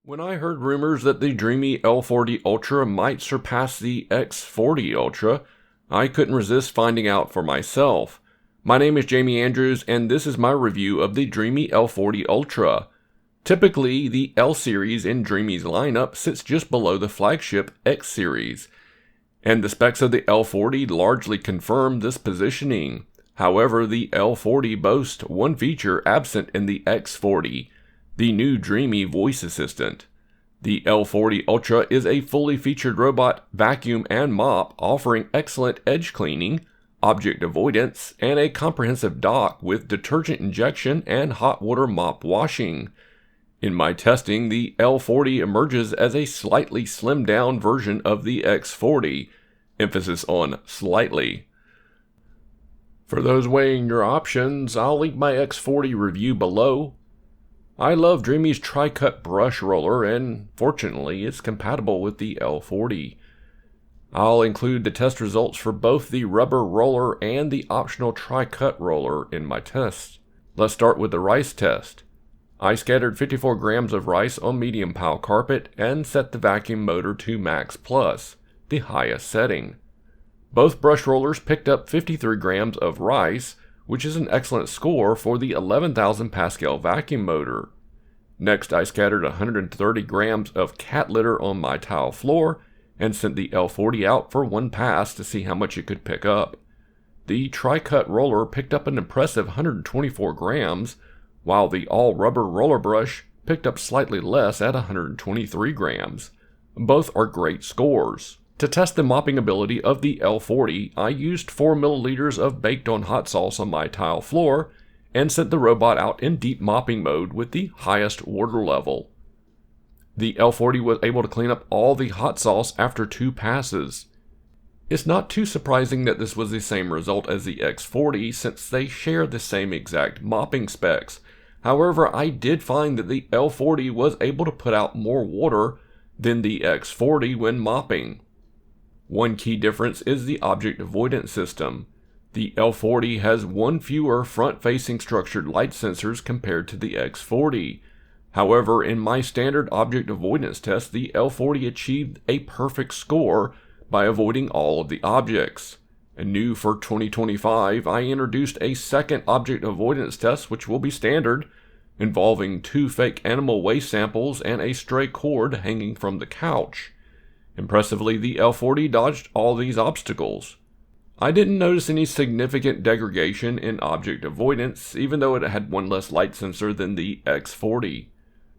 When I heard rumors that the Dreame L40 Ultra might surpass the X40 Ultra, I couldn't resist finding out for myself. My name is Jamie Andrews, and this is my review of the Dreame L40 Ultra. Typically, the L series in Dreame's lineup sits just below the flagship X series, and the specs of the L40 largely confirm this positioning. However, the L40 boasts one feature absent in the X40, the new Dreame voice assistant. The L40 Ultra is a fully featured robot vacuum and mop offering excellent edge cleaning, object avoidance, and a comprehensive dock with detergent injection and hot water mop washing. In my testing, the L40 emerges as a slightly slimmed down version of the X40, emphasis on slightly. For those weighing your options, I'll link my X40 review below. I love Dreame's tri-cut brush roller, and fortunately it's compatible with the L40. I'll include the test results for both the rubber roller and the optional tri-cut roller in my test. Let's start with the rice test. I scattered 54 grams of rice on medium pile carpet and set the vacuum motor to max plus, the highest setting. Both brush rollers picked up 53 grams of rice, which is an excellent score for the 11,000 Pascal vacuum motor. Next, I scattered 130 grams of cat litter on my tile floor and sent the L40 out for one pass to see how much it could pick up. The tri-cut roller picked up an impressive 124 grams, while the all-rubber roller brush picked up slightly less at 123 grams. Both are great scores. To test the mopping ability of the L40, I used 4 milliliters of baked-on hot sauce on my tile floor and sent the robot out in deep mopping mode with the highest water level. The L40 was able to clean up all the hot sauce after 2 passes. It's not too surprising that this was the same result as the X40 since they share the same exact mopping specs. However, I did find that the L40 was able to put out more water than the X40 when mopping. One key difference is the object avoidance system. The L40 has one fewer front-facing structured light sensors compared to the X40. However, in my standard object avoidance test, the L40 achieved a perfect score by avoiding all of the objects. And new for 2025, I introduced a second object avoidance test which will be standard, involving 2 fake animal waste samples and a stray cord hanging from the couch. Impressively, the L40 dodged all these obstacles. I didn't notice any significant degradation in object avoidance, even though it had one less light sensor than the X40.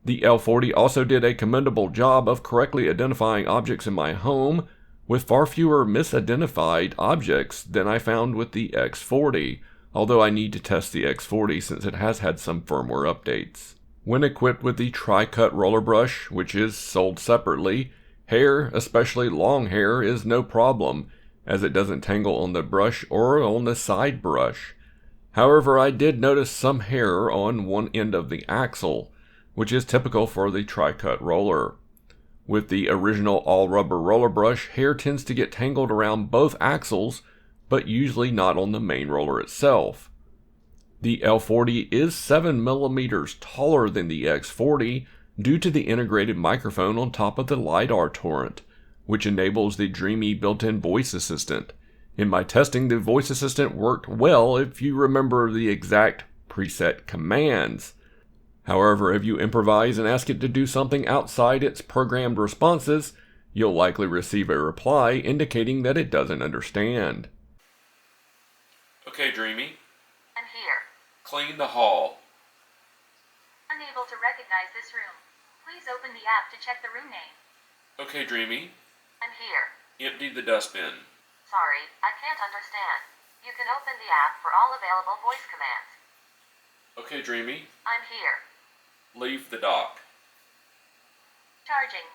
The L40 also did a commendable job of correctly identifying objects in my home, with far fewer misidentified objects than I found with the X40, although I need to test the X40 since it has had some firmware updates. When equipped with the tri-cut roller brush, which is sold separately, hair, especially long hair, is no problem, as it doesn't tangle on the brush or on the side brush. However, I did notice some hair on one end of the axle, which is typical for the tri-cut roller. With the original all-rubber roller brush, hair tends to get tangled around both axles, but usually not on the main roller itself. The L40 is 7 millimeters taller than the X40, due to the integrated microphone on top of the LiDAR torrent, which enables the Dreame built-in voice assistant. In my testing, the voice assistant worked well if you remember the exact preset commands. However, if you improvise and ask it to do something outside its programmed responses, you'll likely receive a reply indicating that it doesn't understand. Okay, Dreame. I'm here. Clean the hall. Unable to recognize this room. Please open the app to check the room name. Okay, Dreame. I'm here. Empty the dustbin. Sorry, I can't understand. You can open the app for all available voice commands. Okay, Dreame. I'm here. Leave the dock. Charging.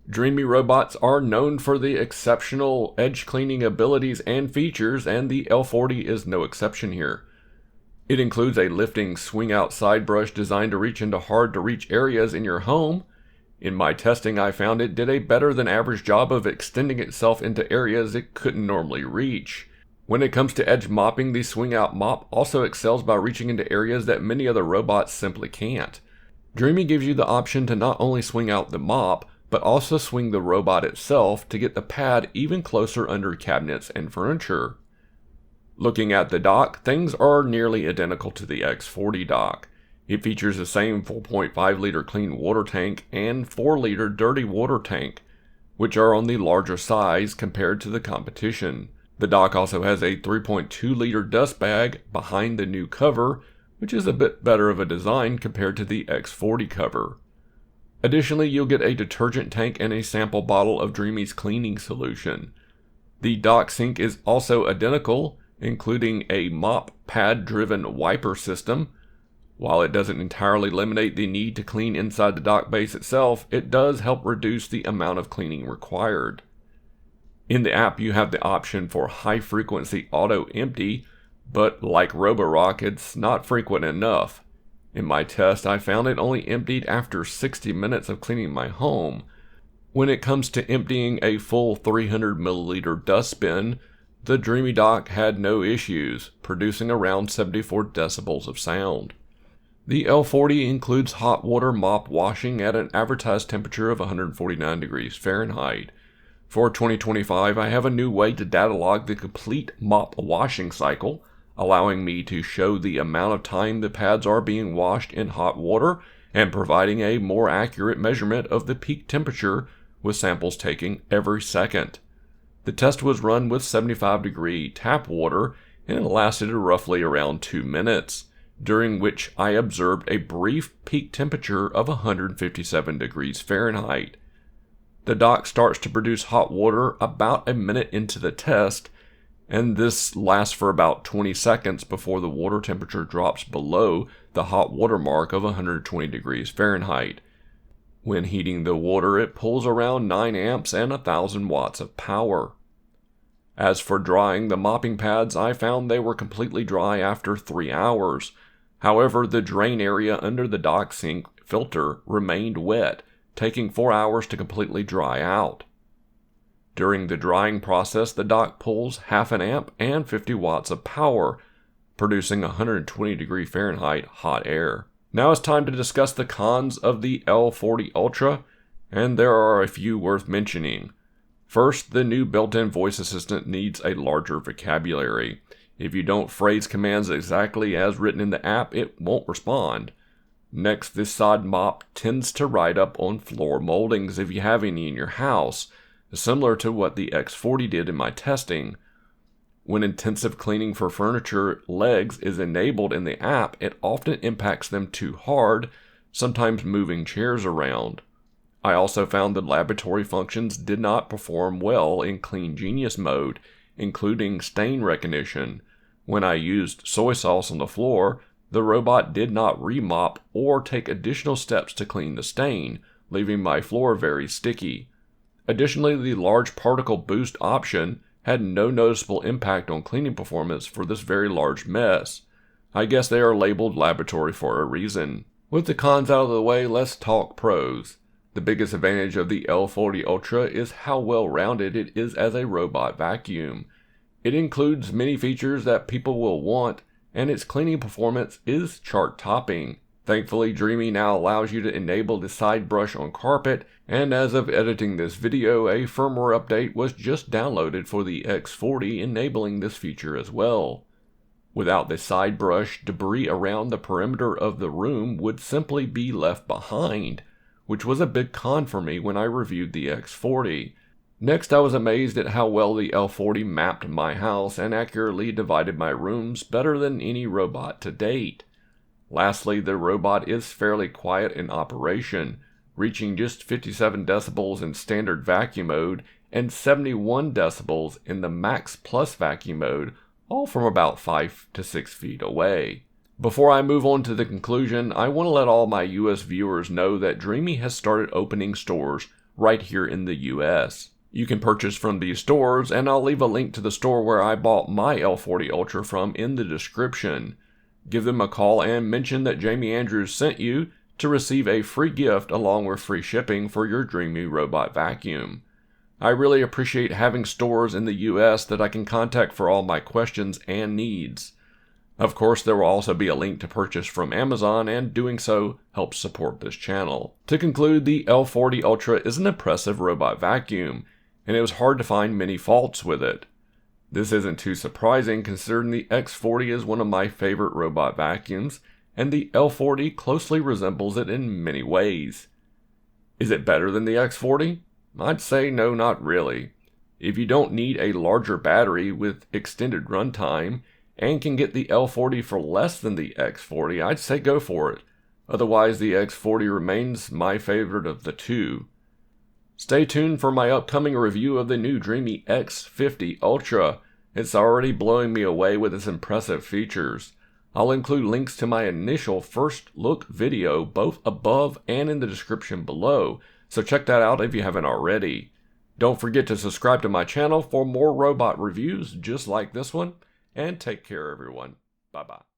Dreame robots are known for the exceptional edge cleaning abilities and features, and the L40 is no exception here. It includes a lifting swing-out side brush designed to reach into hard-to-reach areas in your home. In my testing, I found it did a better than average job of extending itself into areas it couldn't normally reach. When it comes to edge mopping, the swing-out mop also excels by reaching into areas that many other robots simply can't. Dreame gives you the option to not only swing out the mop, but also swing the robot itself to get the pad even closer under cabinets and furniture. Looking at the dock, things are nearly identical to the X40 dock. It features the same 4.5 liter clean water tank and 4 liter dirty water tank, which are on the larger size compared to the competition. The dock also has a 3.2 liter dust bag behind the new cover, which is a bit better of a design compared to the X40 cover. Additionally, you'll get a detergent tank and a sample bottle of Dreame's cleaning solution. The dock sink is also identical, including a mop pad-driven wiper system. While it doesn't entirely eliminate the need to clean inside the dock base itself, it does help reduce the amount of cleaning required. In the app, you have the option for high-frequency auto empty, but like Roborock, it's not frequent enough. In my test, I found it only emptied after 60 minutes of cleaning my home. When it comes to emptying a full 300 milliliter dust bin, the Dreame dock had no issues, producing around 74 decibels of sound. The L40 includes hot water mop washing at an advertised temperature of 149 degrees Fahrenheit. For 2025, I have a new way to data log the complete mop washing cycle, allowing me to show the amount of time the pads are being washed in hot water and providing a more accurate measurement of the peak temperature with samples taken every second. The test was run with 75-degree tap water and it lasted roughly around 2 minutes, during which I observed a brief peak temperature of 157 degrees Fahrenheit. The dock starts to produce hot water about a minute into the test, and this lasts for about 20 seconds before the water temperature drops below the hot water mark of 120 degrees Fahrenheit. When heating the water, it pulls around 9 amps and 1000 watts of power. As for drying the mopping pads, I found they were completely dry after 3 hours. However, the drain area under the dock sink filter remained wet, taking 4 hours to completely dry out. During the drying process, the dock pulls half an amp and 50 watts of power, producing 120 degree Fahrenheit hot air. Now it's time to discuss the cons of the L40 Ultra, and there are a few worth mentioning. First, the new built-in voice assistant needs a larger vocabulary. If you don't phrase commands exactly as written in the app, it won't respond. Next, this side mop tends to ride up on floor moldings if you have any in your house, similar to what the X40 did in my testing. When intensive cleaning for furniture legs is enabled in the app, it often impacts them too hard, sometimes moving chairs around. I also found the laboratory functions did not perform well in Clean Genius mode, including stain recognition. When I used soy sauce on the floor, the robot did not remop or take additional steps to clean the stain, leaving my floor very sticky. Additionally, the large particle boost option had no noticeable impact on cleaning performance for this very large mess. I guess they are labeled laboratory for a reason. With the cons out of the way, let's talk pros. The biggest advantage of the L40 Ultra is how well-rounded it is as a robot vacuum. It includes many features that people will want, and its cleaning performance is chart-topping. Thankfully, Dreame now allows you to enable the side brush on carpet, and as of editing this video, a firmware update was just downloaded for the X40 enabling this feature as well. Without the side brush, debris around the perimeter of the room would simply be left behind, which was a big con for me when I reviewed the X40. Next, I was amazed at how well the L40 mapped my house and accurately divided my rooms better than any robot to date. Lastly, the robot is fairly quiet in operation, reaching just 57 decibels in standard vacuum mode and 71 decibels in the Max Plus vacuum mode, all from about 5 to 6 feet away. Before I move on to the conclusion, I want to let all my US viewers know that Dreame has started opening stores right here in the US. You can purchase from these stores, and I'll leave a link to the store where I bought my L40 Ultra from in the description. Give them a call and mention that Jamie Andrews sent you to receive a free gift along with free shipping for your Dreame robot vacuum. I really appreciate having stores in the US that I can contact for all my questions and needs. Of course, there will also be a link to purchase from Amazon, and doing so helps support this channel. To conclude, the L40 Ultra is an impressive robot vacuum, and it was hard to find many faults with it. This isn't too surprising considering the X40 is one of my favorite robot vacuums, and the L40 closely resembles it in many ways. Is it better than the X40? I'd say no, not really. If you don't need a larger battery with extended runtime, and can get the L40 for less than the X40, I'd say go for it. Otherwise, the X40 remains my favorite of the two. Stay tuned for my upcoming review of the new Dreame X40 Ultra. It's already blowing me away with its impressive features. I'll include links to my initial first look video both above and in the description below, so check that out if you haven't already. Don't forget to subscribe to my channel for more robot reviews just like this one, and take care everyone. Bye bye.